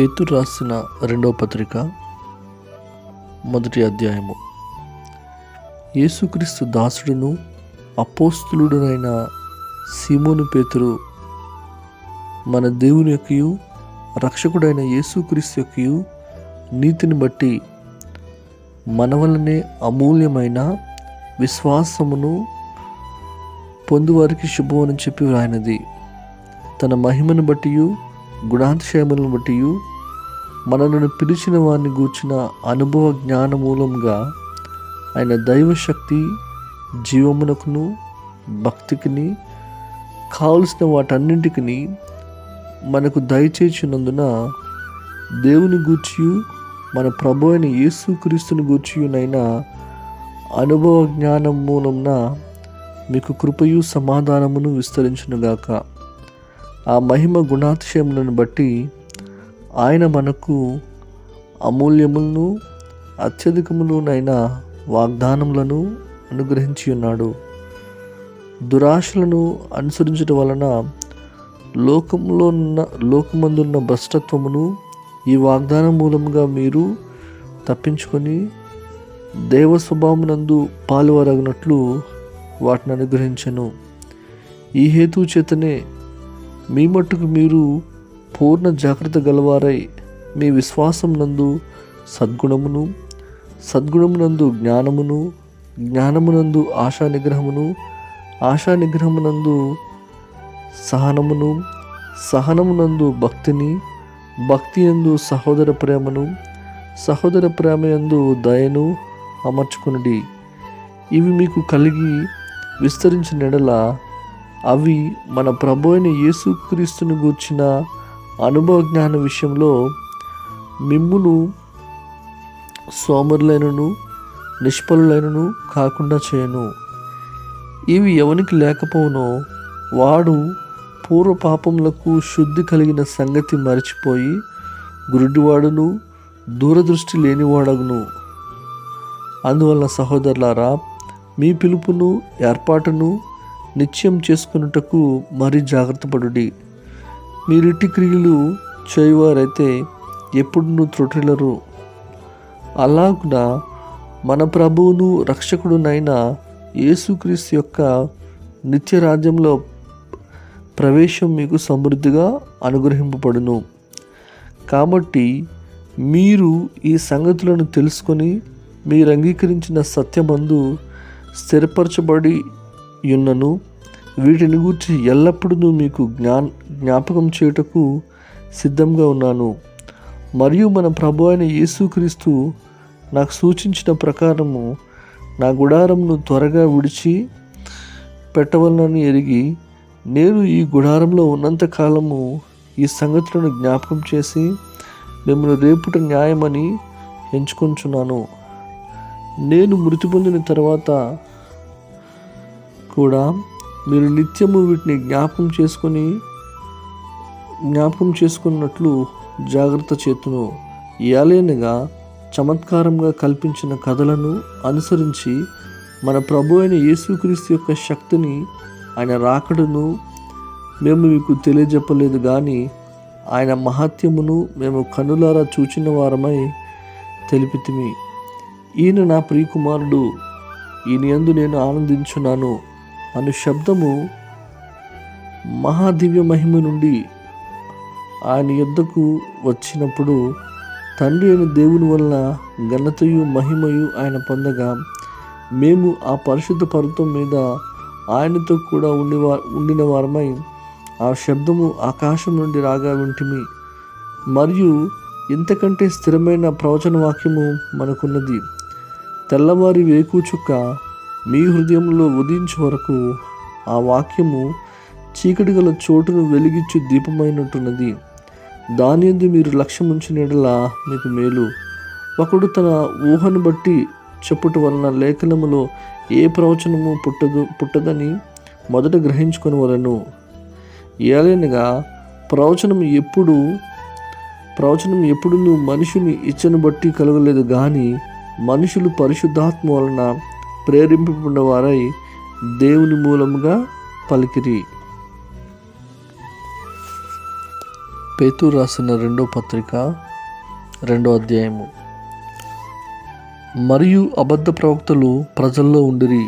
పేతురు రాసిన రెండవ పత్రిక 1వ అధ్యాయము. యేసుక్రీస్తు దాసుడును అపోస్తులుడునైన సీమోను పేతురు, మన దేవుని యొక్కయు రక్షకుడైన యేసుక్రీస్తు యొక్కయు నీతిని బట్టి మన వలనే అమూల్యమైన విశ్వాసమును పొందువారికి శుభమని చెప్పి వ్రాయినది. తన మహిమను బట్టియు గుణాతిశయములను బట్టియు మనలను పిలిచిన వారిని గూర్చిన అనుభవ జ్ఞాన మూలంగా ఆయన దైవశక్తి జీవమునకును భక్తికిని కావలసిన వాటన్నింటికి మనకు దయచేసినందున దేవుని గూర్చియు మన ప్రభు అయిన యేసుక్రీస్తుని గూర్చియునైనా అనుభవ జ్ఞానం మూలంన మీకు కృపయు సమాధానమును విస్తరించునుగాక. ఆ మహిమ గుణాతిశయములను బట్టి ఆయన మనకు అమూల్యములను అత్యధికములునైన వాగ్దానములను అనుగ్రహించి ఉన్నాడు. దురాశలను అనుసరించడం వలన లోకమందున్న భ్రష్టత్వమును ఈ వాగ్దానం మూలముగా మీరు తప్పించుకొని దైవ స్వభావమునందు పాలువరగినట్లు వాటిని అనుగ్రహించెను. ఈ హేతు చేతనే మీ మట్టుకు మీరు పూర్ణ జాగ్రత్త గలవారై మీ విశ్వాసం నందు సద్గుణమును, సద్గుణమునందు జ్ఞానమును, జ్ఞానమునందు ఆశా నిగ్రహమును, ఆశా నిగ్రహమునందు సహనమును, సహనమునందు భక్తిని, భక్తి యందు సహోదర ప్రేమను, సహోదర ప్రేమ యందు దయను అమర్చుకునుడి. ఇవి మీకు కలిగి విస్తరించిన ఎడల అవి మన ప్రభు అయిన యేసుక్రీస్తుని గూర్చిన అనుభవ జ్ఞాన విషయంలో మిమ్మును సోమరులైనను నిష్ఫలులైనను కాకుండా చేయను. ఇవి ఎవనికి లేకపోవునో వాడు పూర్వ పాపములకు శుద్ధి కలిగిన సంగతి మరచిపోయి గురుడివాడును దూరదృష్టి లేనివాడగును. అందువలన సహోదరులారా, మీ పిలుపును ఏర్పాటును నిశ్చయం చేసుకున్నటకు మరీ జాగ్రత్త పడుడి. మీరిట్టి క్రియలు చేయువారైతే ఎప్పుడునూ త్రుటిల్లరు. అలాగున మన ప్రభువును రక్షకుడునైన యేసుక్రీస్తు యొక్క నిత్య రాజ్యంలో ప్రవేశం మీకు సమృద్ధిగా అనుగ్రహింపబడును. కాబట్టి మీరు ఈ సంగతులను తెలుసుకొని మీరు అంగీకరించిన సత్యమందు స్థిరపరచబడి యున్నను. వీటిని గూర్చి ఎల్లప్పుడూ మీకు జ్ఞాపకం చేయుటకు సిద్ధంగా ఉన్నాను. మరియు మన ప్రభు అయిన యేసుక్రీస్తు నాకు సూచించిన ప్రకారము నా గుడారంను త్వరగా విడిచి పెట్టవలనని ఎరిగి నేను ఈ గుడారంలో ఉన్నంతకాలము ఈ సంగతులను జ్ఞాపకం చేసి మిమ్మల్ని రేపుట న్యాయమని ఎంచుకొంచున్నాను. నేను మృతి పొందిన తర్వాత కూడా మీరు నిత్యము వీటిని జ్ఞాపకం చేసుకున్నట్లు జాగ్రత్త చేతును. ఏలైనగా చమత్కారంగా కల్పించిన కథలను అనుసరించి మన ప్రభు అయిన యేసుక్రీస్తు యొక్క శక్తిని, ఆయన రాకడను మేము మీకు తెలియజెప్పలేదు కానీ ఆయన మహాత్యమును మేము కన్నులారా చూచిన వారమై తెలిపితిమి. ఈయన నా ప్రియకుమారుడు, ఈయన యందు నేను ఆనందించున్నాను అను శబ్దము మహాదివ్య మహిమ నుండి ఆయన యొద్దకు వచ్చినప్పుడు తండ్రి అయిన దేవుని వలన ఘనతయు మహిమయు ఆయన పొందగా మేము ఆ పరిశుద్ధ పర్వతం మీద ఆయనతో కూడా ఉండిన వారమై ఆ శబ్దము ఆకాశం నుండి రాగా వింటిమి. మరియు ఇంతకంటే స్థిరమైన ప్రవచన వాక్యము మనకున్నది. తెల్లవారి వేకుచుక్క మీ హృదయంలో ఉదయించే వరకు ఆ వాక్యము చీకటి గల చోటును వెలిగించు దీపమైనట్టున్నది. దాని యందు మీరు లక్ష్యం ఉంచిన యెడల మీకు మేలు. ఒకడు తన ఊహను బట్టి చెప్పుట వలన లేఖనములో ఏ ప్రవచనము పుట్టదని మొదట గ్రహించుకొనవలెను. ఏలైనగా ప్రవచనం ఎప్పుడు మనుషుని ఇచ్చను బట్టి కలగలేదు కానీ మనుషులు పరిశుద్ధాత్మ వలన ప్రేరేపింపబడిన వారై దేవుని మూలముగా పలికిరి. పేతురు రాసిన 2వ పత్రిక 2వ అధ్యాయము. మరియు అబద్ధ ప్రవక్తలు ప్రజల్లో ఉండిరి,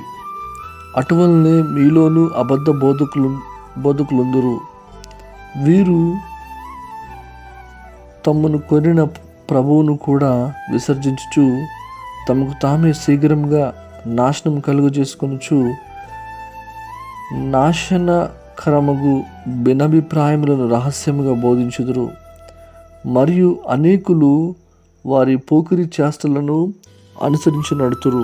అటువలనే మీలోనూ అబద్ధ బోధకులుందురు. వీరు తమను కొనిన ప్రభువును కూడా విసర్జించుచు తమకు తామే శీఘ్రంగా నాశనం కలుగజేసుకొనుచు నాశనకరమగు భిన్నాభిప్రాయములను రహస్యముగా బోధించుదురు. మరియు అనేకులు వారి పోకిరి చేష్టలను అనుసరించి నడుతురు.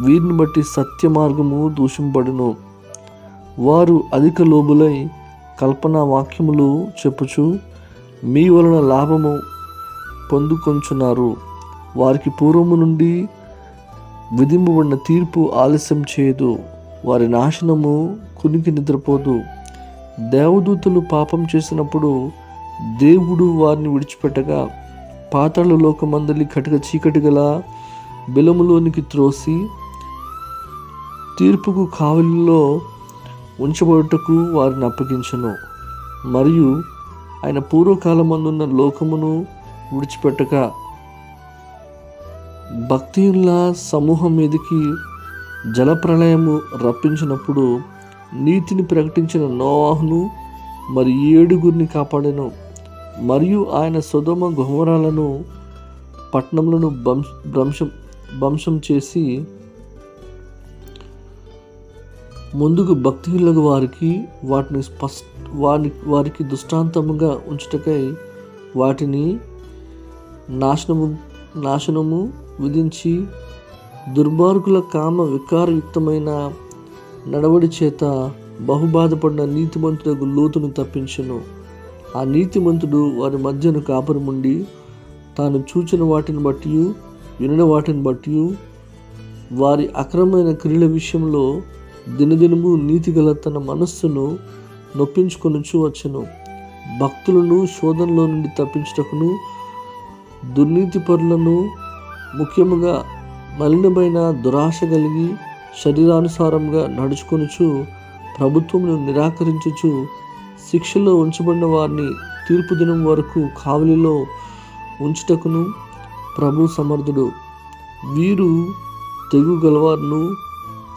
వీరిని బట్టి సత్య మార్గము దూషింపబడును. వారు అధిక లోబులై కల్పనా వాక్యములు చెప్పుచు మీ వలన లాభము పొందుకొంచున్నారు. వారికి పూర్వము నుండి విధింపబడిన తీర్పు ఆలస్యం చేయదు, వారి నాశనము కునికి నిద్రపోదు. దేవదూతలు పాపం చేసినప్పుడు దేవుడు వారిని విడిచిపెట్టగా పాతాళ లోకమందలి కటిక చీకటి గల బిలములోనికి త్రోసి తీర్పుకు కావలిలో ఉంచబడుటకు వారిని అప్పగించెను. మరియు ఆయన పూర్వకాలమందున్న లోకమును విడిచిపెట్టక భక్తియుల సమూహం మీదకి జలప్రళయము రప్పించినప్పుడు నీతిని ప్రకటించిన నోవాహును మరి 7 కాపాడెను. మరియు ఆయన సొదొమ గొమొర్రాలను పట్టణములను ధ్వంసం చేసి ముందుకు భక్తిహీనులకు వారికి దృష్టాంతముగా ఉంచుటకై వాటిని నాశనము విధించి దుర్మార్గుల కామ వికారయుక్తమైన నడవడి చేత బహుబాధపడిన నీతిమంతులకు లోతును తప్పించెను. ఆ నీతిమంతుడు వారి మధ్యను కాపురముండి తాను చూచిన వాటిని బట్టి వినిన వాటిని బట్టి వారి అక్రమమైన క్రియల విషయంలో దినదినము నీతిగల తన మనస్సును నొప్పించుకొనుచు వచ్చెను. భక్తులను శోధనలో నుండి తప్పించుటకును దుర్నీతి పరులను ముఖ్యముగా మలినమైన దురాశ కలిగి శరీరానుసారంగా నడుచుకొనుచు ప్రభుత్వమును నిరాకరించుచు శిక్షలో ఉంచబడిన వారిని తీర్పు దినం వరకు కావలిలో ఉంచుటకును ప్రభు సమర్థుడు. వీరు తెగు గలవారును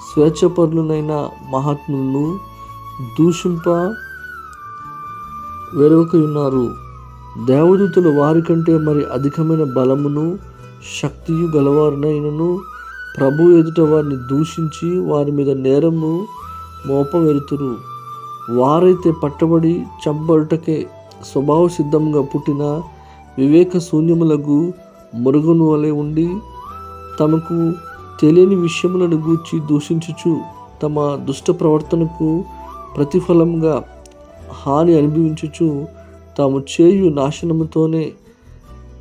స్వేచ్ఛపరులనైన మహాత్ములను దూషింప వెరవకయున్నారు. దేవదూతలు వారికంటే మరి అధికమైన బలమును శక్తియు గలవారినైనను ప్రభు ఎదుట వారిని దూషించి వారి మీద నేరము మోపవెరుతురు. వారైతే పట్టబడి చంపబడుటకే స్వభావ సిద్ధంగా పుట్టిన వివేక శూన్యములకు మురుగును వలె ఉండి తమకు తెలియని విషయములను గూర్చి దూషించుచు తమ దుష్ట ప్రవర్తనకు ప్రతిఫలంగా హాని అనుభవించుచు తాము చేయు నాశనముతోనే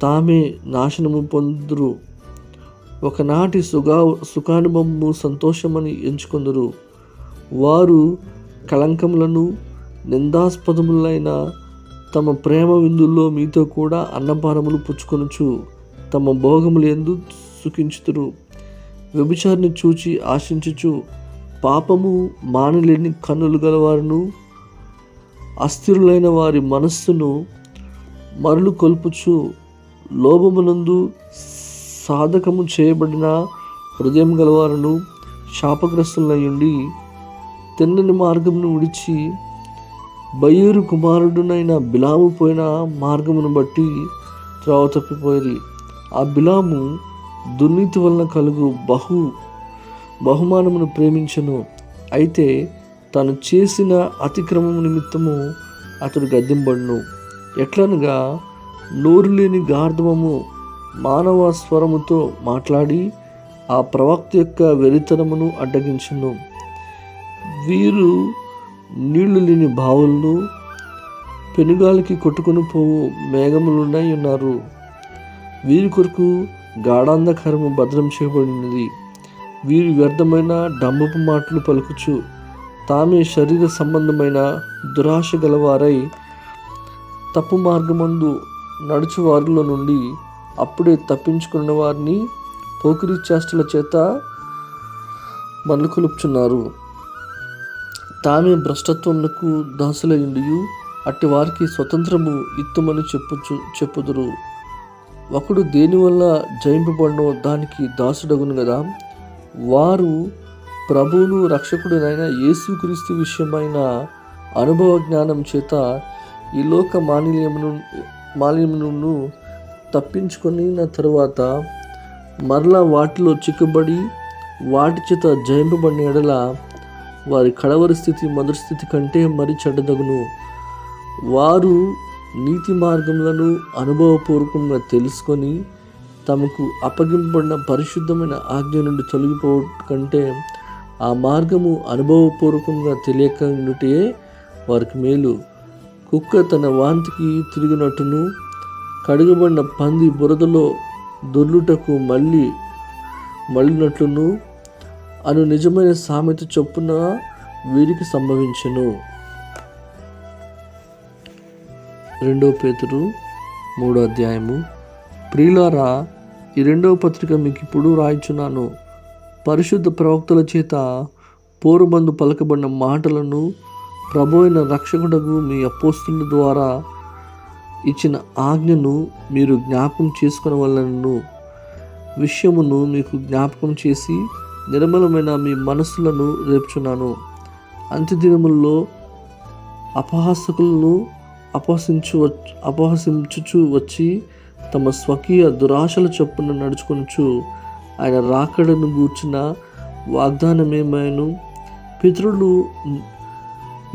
తామే నాశనము పొందురు. ఒకనాటి సుఖానుభవము సంతోషమని ఎంచుకొందురు. వారు కళంకములను నిందాస్పదములైన తమ ప్రేమ విందుల్లో మీతో కూడా అన్నపానములు పుచ్చుకొనుచు తమ భోగములు యందు సుఖించుతురు. వ్యభిచారిని చూచి ఆశించుచు పాపము మానలేని కన్నులు గలవారును అస్థిరులైన వారి మనస్సును మరలు కొల్పుచు లోభమునందు సాధకము చేయబడిన హృదయం గలవారును శాపగ్రస్తులయ్యుండి తిన్నని మార్గమును విడిచి బయూరు కుమారుడునైన బిలాము పోయిన మార్గమును బట్టి త్రోవ తప్పిపోయి ఆ బిలాము దుర్నీతి వలన కలుగు బహుమానమును ప్రేమించెను. అయితే తాను చేసిన అతిక్రమము నిమిత్తము అతడు గద్దింపబడును. ఎట్లనగా నోరు లేని గార్ధవము మానవ స్వరముతో మాట్లాడి ఆ ప్రవక్త యొక్క వెరితనమును అడ్డగించెను. వీరు నీళ్లు లేని బావులను పెనుగాలికి కొట్టుకుని పోవు మేఘములున్నై ఉన్నారు. వీరి కొరకు గాఢాంధకారము భద్రం చేయబడినది. వీరు వ్యర్థమైన డంబపు మాటలు పలుకుచు తామే శరీర సంబంధమైన దురాశ గలవారై తప్పు మార్గమందు నడుచు వారిలో నుండి అప్పుడే తప్పించుకున్న వారిని పోకిరి చేష్టల చేత మరలు కొలుపుచున్నారు. తామే భ్రష్టత్వములకు దాసులయుండి అట్టి వారికి స్వతంత్రము ఇత్తుమని చెప్పుదురు. ఒకడు దేనివల్ల జయింపబడినో దానికి దాసుడగును కదా. వారు ప్రభువును రక్షకుడునైన యేసుక్రీస్తు విషయమైన అనుభవ జ్ఞానం చేత ఈ లోక మాలిన్యమును తప్పించుకొని తరువాత మరలా వాటిలో చిక్కుబడి వాటి చేత జయింపబడిన ఎడల వారి కడవరి స్థితి మొదటి స్థితి కంటే మరి చెడ్డదగును. వారు నీతి మార్గములను అనుభవపూర్వకంగా తెలుసుకొని తమకు అప్పగింపబడిన పరిశుద్ధమైన ఆజ్ఞ నుండి తొలగిపోవడం కంటే ఆ మార్గము అనుభవపూర్వకంగా తెలియక ఉండుటే వారికి మేలు. కుక్క తన వాంతికి తిరిగినట్టును కడుగబడిన పంది బురదలో దొర్లుటకు మళ్ళినట్లును అను నిజమైన సామెత చొప్పున వీరికి సంభవించెను. 2 పేతురు 3వ అధ్యాయము. ప్రియులారా, ఈ 2వ పత్రిక మీకు ఇప్పుడు రాయిచున్నాను. పరిశుద్ధ ప్రవక్తల చేత పూర్వమందు పలకబడిన మాటలను ప్రభు అయిన రక్షకుడగు మీ అపోస్తుల ద్వారా ఇచ్చిన ఆజ్ఞను మీరు జ్ఞాపకం చేసుకొనవలెను విషయమును మీకు జ్ఞాపకం చేసి నిర్మలమైన మీ మనస్సులను రేపుచున్నాను. అంత్యదినములలో అపహాసకులను అపహసించుచు వచ్చి తమ స్వకీయ దురాశల చొప్పున నడుచుకొనుచు ఆయన రాకడను గూర్చిన వాగ్దానమేమైను పితరులు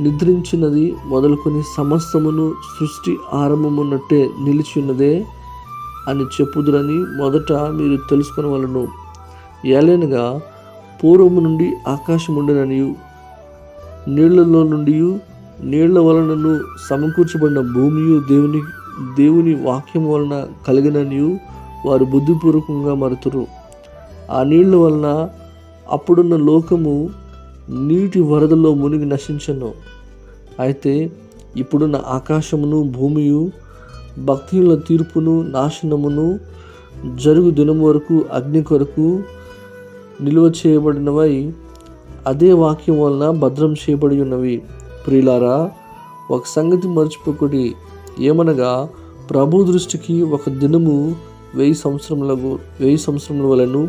నిద్రించినది మొదలుకొని సమస్తమును సృష్టి ఆరంభమున్నట్టే నిలిచి ఉన్నదే అని చెప్పుదురని మొదట మీరు తెలుసుకొనవలెను. ఏలైనగా పూర్వము నుండి ఆకాశం ఉండననియు నీళ్లలో నుండి నీళ్ల వలనను సమకూర్చబడిన భూమియు దేవుని వాక్యం వలన కలిగిననియు వారు బుద్ధిపూర్వకంగా మరుతురు. ఆ నీళ్ల వలన అప్పుడున్న లోకము నీటి వరదలో మునిగి నశించను. అయితే ఇప్పుడున్న ఆకాశమును భూమియు భక్తిహీనుల తీర్పును నాశనమును జరుగు దినం వరకు అగ్ని కొరకు నిలువ చేయబడినవై అదే వాక్యం వలన భద్రం చేయబడి ఉన్నవి. ప్రియులారా, ఒక సంగతి మర్చిపోకుడి. ఏమనగా ప్రభు దృష్టికి ఒక దినము 1000 సంవత్సరముల వలెను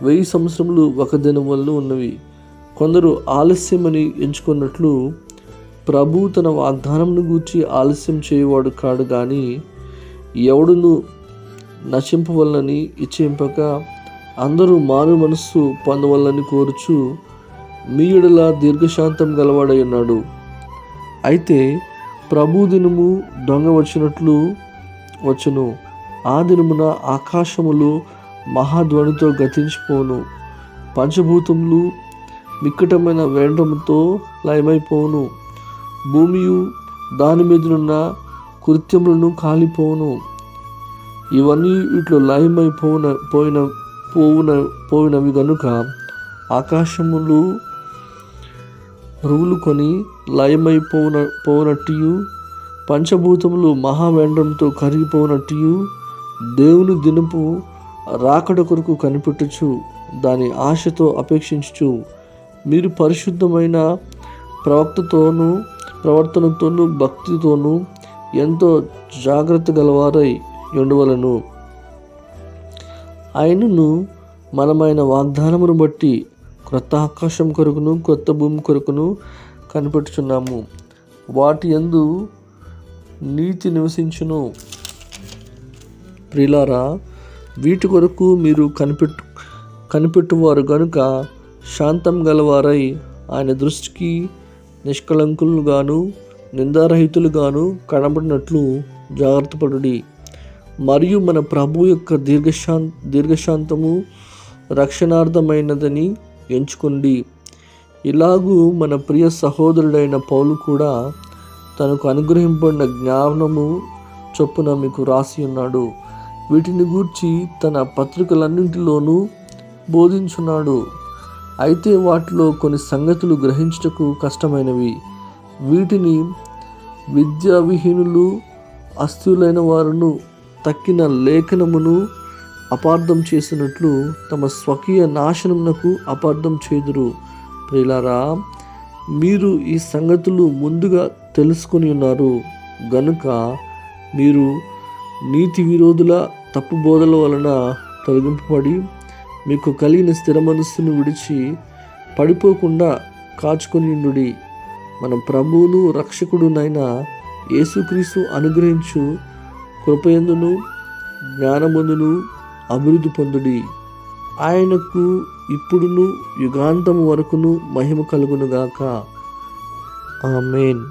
1000 సంవత్సరములు ఒక దినం వలన ఉన్నవి. కొందరు ఆలస్యమని ఎంచుకున్నట్లు ప్రభు తన వాగ్దానమును గూర్చి ఆలస్యం చేయవాడు కాడు గాని ఎవడును నశింపవలనని ఇచ్చేంపక అందరూ మారు మనస్సు పొందవలని కోరుచు మీ యెడల దీర్ఘశాంతం గలవాడై ఉన్నాడు. అయితే ప్రభు దినము దొంగ వచ్చినట్లు వచ్చును. ఆ దినమున ఆకాశములు మహాధ్వనితో గతించిపోను, పంచభూతములు మిక్కటమైన వేండ్రముతో లయమైపోను, భూమియు దాని మీదనున్న కృత్యములను కాలిపోను. ఇవన్నీ వీటిలో లయమైపోయినవి గనుక ఆకాశములు రువులుకొని లయమైపోనట్టు పంచభూతములు మహావేండ్రంతో కరిగిపోనట్టు దేవుని దినపు రాకడ కొరకు కనిపెట్టుచు దాని ఆశతో అపేక్షించుచు మీరు పరిశుద్ధమైన ప్రవర్తనతోనూ భక్తితోనూ ఎంతో జాగ్రత్త గలవారై ఉండవలను. ఆయనను మనమైన వాగ్దానమును బట్టి క్రొత్త ఆకాశం కొరకును క్రొత్త భూమి కొరకును కనిపెట్టుచున్నాము. వాటి యందు నీతి నివసించును. ప్రియులారా, వీటి కొరకు మీరు కనిపెట్టువారు గనుక శాంతం గలవారై ఆయన దృష్టికి నిష్కళంకులుగాను నిందారహితులుగాను కనబడినట్లు జాగ్రత్తపడుడి. మరియు మన ప్రభు యొక్క దీర్ఘశాంతము రక్షణార్థమైనదని ఎంచుకోండి. ఇలాగూ మన ప్రియ సహోదరుడైన పౌలు కూడా తనకు అనుగ్రహింపబడిన జ్ఞానము చొప్పున మీకు రాసి ఉన్నాడు. వీటిని గూర్చి తన పత్రికలన్నింటిలోనూ బోధించున్నాడు. అయితే వాటిలో కొన్ని సంగతులు గ్రహించుటకు కష్టమైనవి. వీటిని విద్యావిహీనులు అస్థిరులైన వారును తక్కిన లేఖనమును అపార్థం చేసినట్లు తమ స్వకీయ నాశనమునకు అపార్థం చేదురు. ప్రియులారా, మీరు ఈ సంగతులు ముందుగా తెలుసుకొని ఉన్నారు గనుక మీరు నీతి విరోధుల తప్పు బోధల వలన తొలగింపబడి మీకు కలిగిన స్థిర మనస్సును విడిచి పడిపోకుండా కాచుకొని ఉండుడి. మన ప్రభువును రక్షకుడునైన యేసుక్రీస్తు అనుగ్రహించు కృపయందును జ్ఞానమందును అభివృద్ధి పొందుడి. ఆయనకు ఇప్పుడును యుగాంతము వరకును మహిమ కలుగునుగాక. ఆమేన్.